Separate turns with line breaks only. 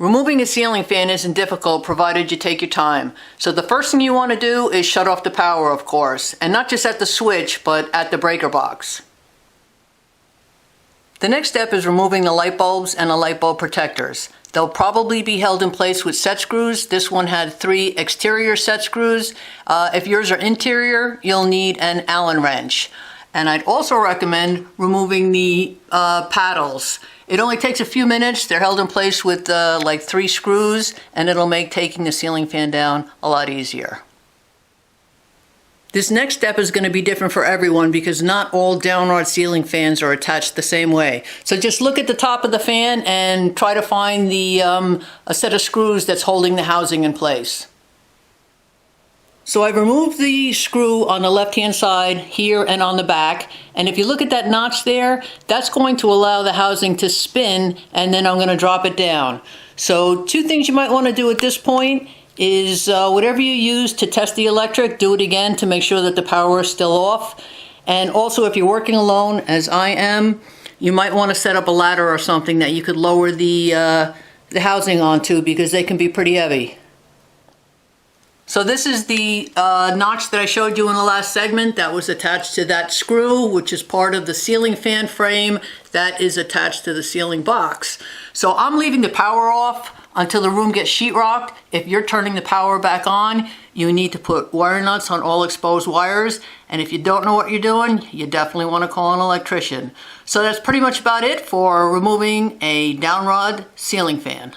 Removing a ceiling fan isn't difficult provided you take your time. So the first thing you want to do is shut off the power, of course, and not just at the switch, but at the breaker box. The next step is removing the light bulbs and the light bulb protectors. They'll probably be held in place with set screws. This one had 3 exterior set screws. If yours are interior, you'll need an Allen wrench. And I'd also recommend removing the paddles. It only takes a few minutes. They're held in place with like 3 screws, and it'll make taking the ceiling fan down a lot easier. This next step is going to be different for everyone because not all downrod ceiling fans are attached the same way. So just look at the top of the fan and try to find the a set of screws that's holding the housing in place. So I've removed the screw on the left-hand side here and on the back. And if you look at that notch there, that's going to allow the housing to spin, and then I'm going to drop it down. So 2 things you might want to do at this point is whatever you use to test the electric, do it again to make sure that the power is still off. And also, if you're working alone, as I am, you might want to set up a ladder or something that you could lower the housing onto, because they can be pretty heavy. So this is the notch that I showed you in the last segment that was attached to that screw, which is part of the ceiling fan frame that is attached to the ceiling box. So I'm leaving the power off until the room gets sheetrocked. If you're turning the power back on, you need to put wire nuts on all exposed wires. And if you don't know what you're doing, you definitely want to call an electrician. So that's pretty much about it for removing a downrod ceiling fan.